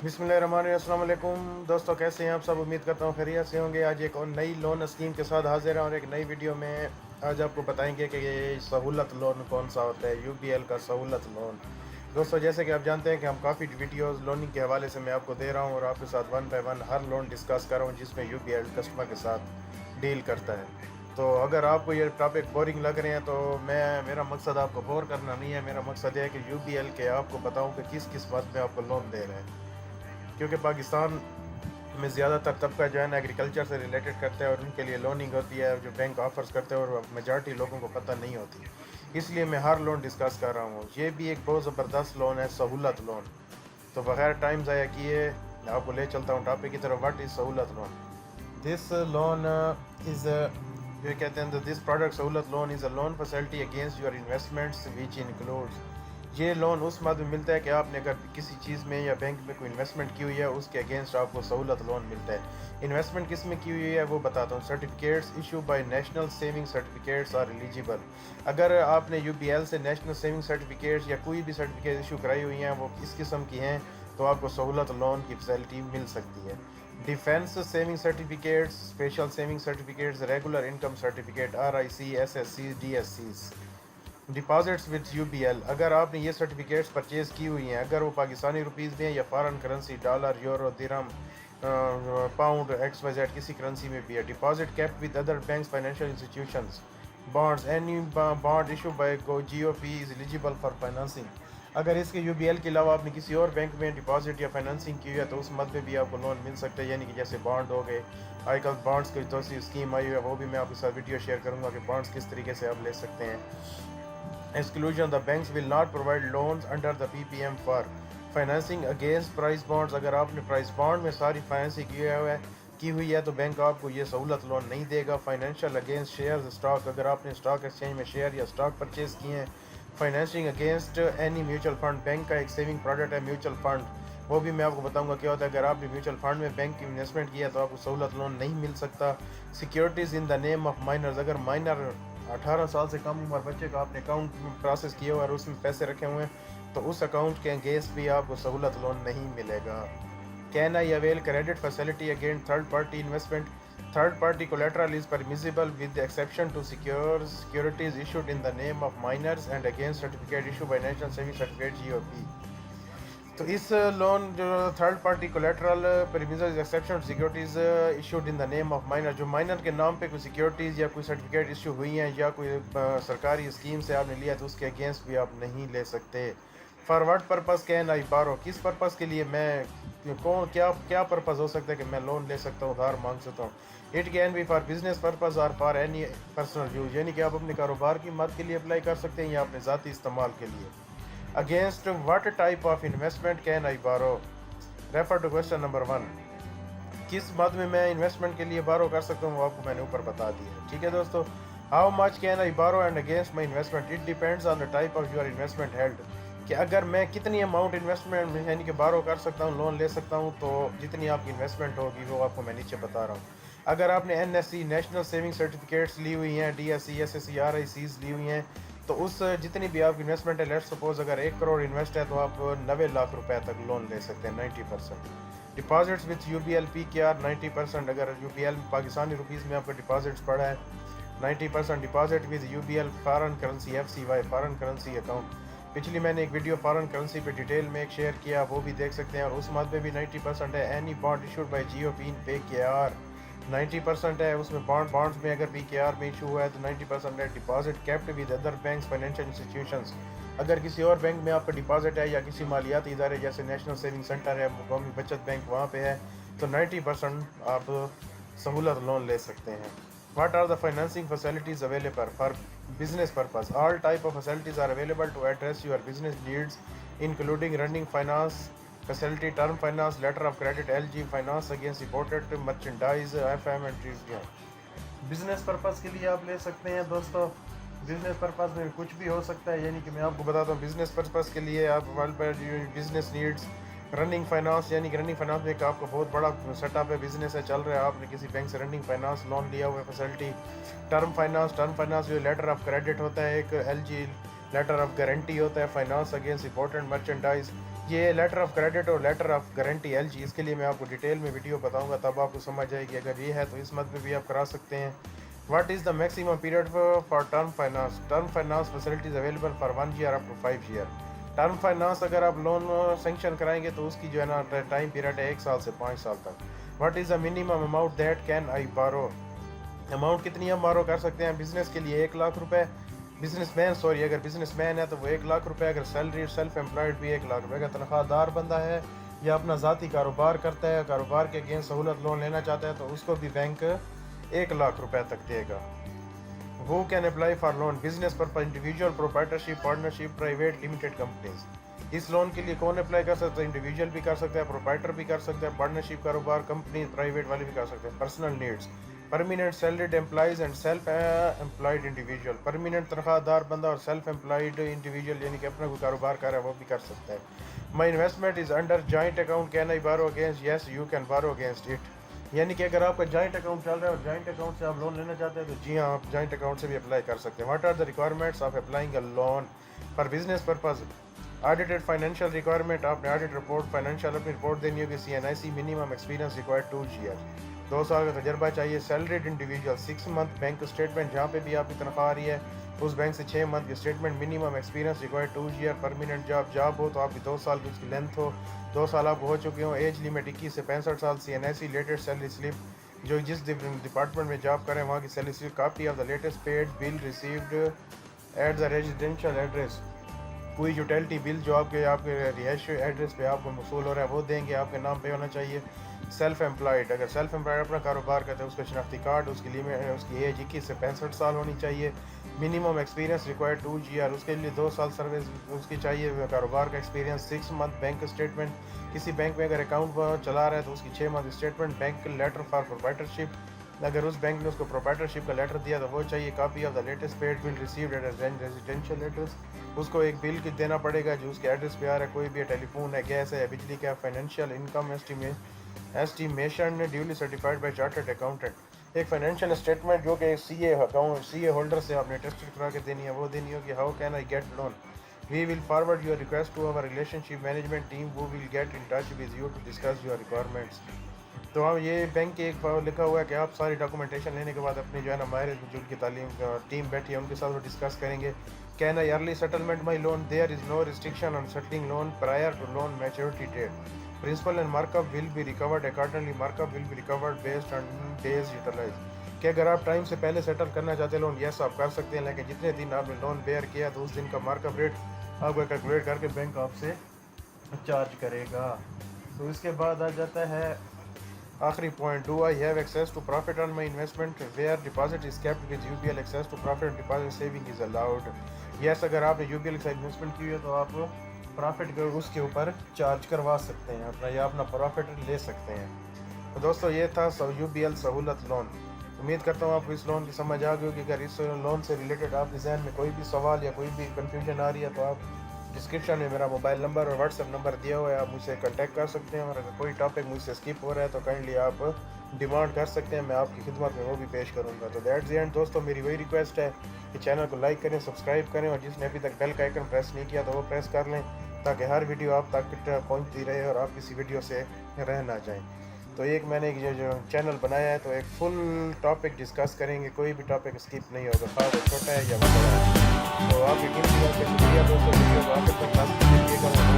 बिस्मिल्लाहिर्रहमानिर्रहीम। अस्सलाम वालेकुम दोस्तों, कैसे हैं आप सब? उम्मीद करता हूँ खैरियत से होंगे। आज एक और नई लोन स्कीम के साथ हाजिर हैं और एक नई वीडियो में आज आपको बताएंगे कि ये सहूलत लोन कौन सा होता है, यूबीएल का सहूलत लोन। दोस्तों, जैसे कि आप जानते हैं कि हम काफ़ी वीडियोस लोनिंग के हवाले से मैं आपको दे रहा हूँ और आपके साथ one by one her loan discuss कर रहा हूँ जिसमें यूबीएल कस्टमर के साथ डील करता है। तो अगर आपको ये टॉपिक बोरिंग लग रहे हैं तो मेरा मकसद आपको बोर करना नहीं है। मेरा मकसद है कि यूबीएल के आपको बताऊँ कि किस किस बात में आपको लोन दे रहे हैं, क्योंकि पाकिस्तान में ज़्यादातर तबका जो है ना एग्रीकल्चर से रिलेटेड करता है और उनके लिए लोनिंग होती है जो बैंक ऑफर्स करते हैं और मेजॉरिटी लोगों को पता नहीं होती। इसलिए मैं हर लोन डिस्कस कर रहा हूँ। ये भी एक बहुत ज़बरदस्त लोन है, सहूलत लोन। तो बगैर टाइम ज़ाया किए आपको ले चलता हूँ टॉपिक की तरफ। व्हाट इज़ सहूलत लोन? दिस लोन इज़ ये कहते हैं दिस प्रोडक्ट सहूलत loan is a loan facility against your investments which includes. ये लोन उस मद में मिलता है कि आपने अगर किसी चीज़ में या बैंक में कोई इन्वेस्टमेंट की हुई है उसके अगेंस्ट आपको सहूलत लोन मिलता है। इन्वेस्टमेंट किस में की हुई है वो बताता हूँ। Certificates issue by national saving certificates are eligible. अगर आपने यूबीएल से नेशनल सेविंग सर्टिफिकेट्स या कोई भी सर्टिफिकेट इशू कराई हुई हैं वो इस किस्म की हैं तो आपको सहूलत लोन की फैसिलिटी मिल सकती है। Defence saving certificates, special saving certificates, regular income certificate RIC, SSC, DSCs। Deposits with UBL, अगर आपने ये सर्टिफिकेट्स परचेज़ की हुई हैं, अगर वो पाकिस्तानी रुपीज़ में या फॉरेन करेंसी डॉलर, यूरो, दिरहम, पाउंड, XYZ किसी करेंसी में भी है। Deposit kept with other banks, financial institutions, bonds, any bond issue bye GOP is eligible for financing. अगर इसके यूबीएल के अलावा आपने किसी और बैंक में डिपॉजिट या फाइनेंसिंग की हुई है तो उस मद में भी आपको लोन मिल सकता है। यानी कि जैसे बॉन्ड हो गए, आजकल बॉन्ड्स की जो सी स्कीम आई हुई है वो भी मैं आपके साथ वीडियो शेयर करूंगा कि बॉन्ड्स किस तरीके से आप ले सकते हैं। Exclusion: the banks will not provide loans under the PPM for financing against price bonds। अगर आपने प्राइस बॉन्ड में सारी फाइनेंसिंग की हुई है तो बैंक आपको ये सहूलत लोन नहीं देगा। फाइनेंशियल अगेंस्ट शेयर्स स्टॉक, अगर आपने स्टॉक एक्सचेंज में शेयर या स्टॉक परचेज किए हैं। Financing against any mutual fund, bank का एक सेविंग प्रोडक्ट है म्यूचुअल फंड, वो भी मैं आपको बताऊंगा क्या होता है। अगर आपने म्यूचुअल फंड में बैंक की इन्वेस्टमेंट किया तो आपको सहूलत लोन नहीं मिल सकता। Securities in the name of minors, अगर माइनर 18 साल से कम उम्र बच्चे का आपने अकाउंट प्रोसेस किया हुआ और उसमें पैसे रखे हुए हैं तो उस अकाउंट के अगेंस्ट भी आपको सहूलत लोन नहीं मिलेगा। Can I avail credit facility against third party investment? Third party collateral is permissible with exception to securities issued in the name of minors and against certificate issue by national saving certificate GOP। तो इस loan जो third party collateral permission exception securities issued in the name of minor, जो minor के नाम पे कोई securities या कोई सर्टिफिकेट इशू हुई हैं या कोई सरकारी स्कीम से आपने लिया तो उसके अगेंस्ट भी आप नहीं ले सकते। For what purpose can I बारो, किस पर्पज़ के लिए मैं कौन क्या क्या पर्पज़ हो सकता है कि मैं लोन ले सकता हूँ, उधार मांग सकता हूँ। It can be for business purpose और फॉर एनी पर्सनल यूज, यानी कि आप अपने कारोबार की मद के लिए अप्लाई कर सकते हैं या अपने ज़ाती इस्तेमाल के लिए। Against what type of investment can I borrow? Refer to question number 1। किस मद में मैं इन्वेस्टमेंट के लिए बारो कर सकता हूँ आपको मैंने ऊपर बता दिया। ठीक है दोस्तों। हाउ मच कैन आई बारो and against my investment? It depends on the type of your investment held, कि अगर मैं कितनी अमाउंट इन्वेस्टमेंट में यानी कि बारो कर सकता हूँ, लोन ले सकता हूँ, तो जितनी आपकी इन्वेस्टमेंट होगी वो आपको मैं नीचे बता रहा हूँ। अगर आपने NSC नेशनल सेविंग सर्टिफिकेट्स ली हुई हैं, DSC, SSC, RICs ली हुई हैं तो उस जितनी भी आपकी इन्वेस्टमेंट है, लेट्स सपोज अगर 1 करोड़ इन्वेस्ट है तो आप 90 लाख रुपए तक लोन ले सकते हैं 90%। डिपॉजिट्स विथ UBL PKR 90%, अगर UBL पाकिस्तानी रुपीज़ में आपका डिपॉजिट्स पड़ा है 90%। Deposit with UBL foreign currency FCY, foreign currency account, पिछली मैंने एक वीडियो फॉरेन करेंसी पे डिटेल में एक शेयर किया, वो भी देख सकते हैं और उस मद में भी 90% है। Any bond issued by GOP in PKR 90% है, उसमें बॉन्ड्स में अगर PKR में इशू हुआ है तो 90% है। Deposit kept with other banks, financial institutions, अगर किसी और बैंक में आपका डिपॉजिट है या किसी मालियाती इदारे जैसे नेशनल सेविंग सेंटर है, कौमी बचत बैंक वहाँ पे है तो 90% आप सहूलत लोन ले सकते हैं। What are the financing facilities available for business purpose? All type of facilities are available to address your business needs, including running finance facility, term finance, letter of credit, LG finance against imported merchandise, FM and TCM। Business purpose के लिए आप ले सकते हैं दोस्तों। Business purpose में कुछ भी हो सकता है, यानी कि मैं आपको बताता हूँ बिजनेस पर्पज़ के लिए आप वर्ल्ड पर बिजनेस नीड्स, रनिंग फाइनेंस, यानी कि रनिंग फाइनेंस में एक आपको बहुत बड़ा सेटअप है, बिजनेस है, चल रहा है, आपने किसी बैंक से रनिंग फाइनेंस लोन लिया हुआ है फैसिलिटी। टर्म फाइनेंस जो लेटर ऑफ क्रेडिट होता है, एक LG लेटर ऑफ गारंटी होता है, फाइनेंस अगेंस्ट इंपॉर्टेंट मर्चेंडाइज, یہ لیٹر آف کریڈٹ اور letter of guarantee L G, اس کے لیے میں آپ کو ڈیٹیل میں ویڈیو بتاؤں گا، تب آپ کو سمجھ آئے گی۔ اگر یہ ہے تو اس مد میں بھی آپ کرا سکتے ہیں۔ What is the maximum period for term finance? Term finance facilities available for 1 year up to 5 year. Term finance اگر آپ لون سینکشن کرائیں گے تو اس کی جو ہے نا ٹائم پیریڈ ہے 1 سال سے 5 سال تک۔ What is the minimum amount that can I borrow? Amount کتنی ہم بارو کر سکتے ہیں؟ بزنس کے لیے 1 لاکھ روپے، اگر بزنس مین ہے تو وہ 1 لاکھ روپے، اگر سیلری سیلف امپلائڈ بھی 1 لاکھ روپے، اگر تنخواہ دار بندہ ہے یا اپنا ذاتی کاروبار کرتا ہے، کاروبار کے اگینسٹ سہولت لون لینا چاہتا ہے تو اس کو بھی بینک 1 لاکھ روپے تک دے گا۔ Who can apply for loan؟ Business purpose, individual, proprietorship, partnership, private limited companies. اس لون کے لیے کون اپلائی کر سکتا ہے؟ انڈیویجول بھی کر سکتا ہے، پروپرائٹر بھی کر سکتا ہے، پارٹنرشپ کاروبار کمپنی پرائیویٹ والے بھی کر سکتے ہیں۔ Personal needs, permanent salaried employees and self employed individual. Permanent تنخواہ دار بندہ اور سیلف امپلائڈ انڈیویجول یعنی کہ اپنا کوئی کاروبار کر رہا ہے وہ بھی کر سکتا ہے۔ My investment is under joint account, can I borrow against? Yes you can borrow against it. یعنی کہ اگر آپ کا جوائنٹ اکاؤنٹ چل رہا ہے اور جوائنٹ اکاؤنٹ سے آپ لون لینا چاہتے ہیں تو جی ہاں، آپ جوائنٹ اکاؤنٹ سے بھی اپلائی کر سکتے ہیں۔ What are the requirements of applying a loan for business purpose? Audited financial requirement, آپ نے آڈٹ رپورٹ فائنینشیل اپنی رپورٹ دینی ہوگی۔ C N I C, minimum experience required 2 year, 2 سال کا تجربہ چاہیے۔ Salaried individual, 6 month bank statement, جہاں پہ بھی آپ کی تنخواہ آ رہی ہے اس بینک سے 6 منتھ کی statement. Minimum experience required 2 year. Permanent job ہو تو آپ کی 2 سال کی اس کی لینتھ ہو، 2 سال آپ ہو چکے ہوں۔ ایج لیمٹ 21 سے 65 سال۔ C N I C latest salary slip, جو جس ڈپارٹمنٹ میں جاب کریں وہاں کی salary slip. Copy of the latest paid bill received at the residential address, کوئی یوٹیلٹی بل جو آپ کے رہائشی ایڈریس پہ آپ کو موصول ہو رہا ہے وہ دیں گے، آپ کے نام پہ ہونا چاہیے۔ سیلف امپلائڈ، اگر سیلف امپلائڈ اپنا کاروبار کرتے ہیں اس کا شناختی کارڈ، اس کی ایج 21 سے 65 سال ہونی چاہیے۔ منیمم ایکسپیرینس ریکوائرڈ 2 ایئر، اس کے لیے 2 سال سروس اس کی چاہیے کاروبار کا ایکسپیرینس۔ 6 منتھ بینک اسٹیٹمنٹ، کسی بینک میں اگر اکاؤنٹ چلا رہا ہے تو اس کی 6 month statement. Bank letter for proprietorship, اگر اس بینک نے اس کو پروپرائٹرشپ کا لیٹر دیا تو وہ چاہیے۔ Copy of the latest paid bill received at residential address, اس کو ایک بل دینا پڑے گا جو اس کے ایڈریس پہ آ رہا ہے، کوئی بھی ٹیلی فون ہے، گیس ہے، بجلی کا۔ Financial income estimation duly certified by chartered accountant, ایک فائنینشیل اسٹیٹمنٹ جو کہ سی اے ہولڈر سے آپ نے ٹیسٹ کرا کے دینی ہے وہ دینی ہوگی۔ How can I get loan? We will forward your request to our relationship management team who will get in touch with you to discuss your requirements. تو ہم یہ بینک کے ایک لکھا ہوا ہے کہ آپ ساری ڈاکومنٹیشن لینے کے بعد اپنی جو ہے نا ماہر جو ان کی تعلیم ٹیم بیٹھی ہے ان کے ساتھ وہ ڈسکس کریں گے۔ Can I early settlement my loan? There is no restriction on settling loan prior to loan maturity date. Principal and mark up will be recovered accordingly, mark up will be recovered based on days utilise. کہ اگر آپ time سے پہلے settle کرنا چاہتے ہیں loan, یس آپ کر سکتے ہیں، لیکن جتنے دن آپ نے لون بیئر کیا تو اس دن کا مارک اپ ریٹ آپ کو کیلکولیٹ کر کے بینک آپ سے چارج کرے گا۔ تو اس کے بعد آ جاتا ہے آخری point, do I have access to profit on my investment where deposit is kept with U B L, access to profit deposit saving is allowed. Yes اگر آپ نے یو بی ایل سے انویسٹمنٹ کی ہے تو آپ پروفٹ اس کے اوپر چارج کروا سکتے ہیں اپنا، یا اپنا پروفٹ لے سکتے ہیں۔ تو دوستو یہ تھا یو بی ایل سہولت لون۔ امید کرتا ہوں آپ کو اس لون کی سمجھ آ گئی ہوگی۔ اگر اس لون سے ریلیٹڈ آپ کے ذہن میں کوئی بھی سوال یا کوئی بھی کنفیوژن آ رہی ہے تو آپ ڈسکرپشن میں میرا موبائل نمبر اور واٹس ایپ نمبر دیا ہوا ہے، آپ مجھ سے کانٹیکٹ کر سکتے ہیں، اور اگر کوئی ٹاپک مجھ سے اسکپ ہو رہا ہے تو کائنڈلی آپ ڈیمانڈ کر سکتے ہیں، میں آپ کی خدمت میں وہ بھی پیش کروں گا۔ تو دیٹس دی اینڈ دوستو، میری وہی ریکویسٹ ہے کہ چینل کو لائک کریں، سبسکرائب کریں، اور جس نے ابھی تک بیل کا آئیکن پریس نہیں کیا تو وہ پریس کر لیں تاکہ ہر ویڈیو آپ تک پہنچتی رہے اور آپ کسی ویڈیو سے رہ نہ جائیں۔ تو ایک میں نے جو چینل بنایا ہے تو ایک فل ٹاپک ڈسکس کریں گے، کوئی بھی ٹاپک اسکپ نہیں ہوگا، خواہ وہ چھوٹا ہے یا بڑا ہے۔ تو آپ کی قیمتی وقت کا شکریہ دوستوں، ویڈیو کو آخر تک دیکھیے گا۔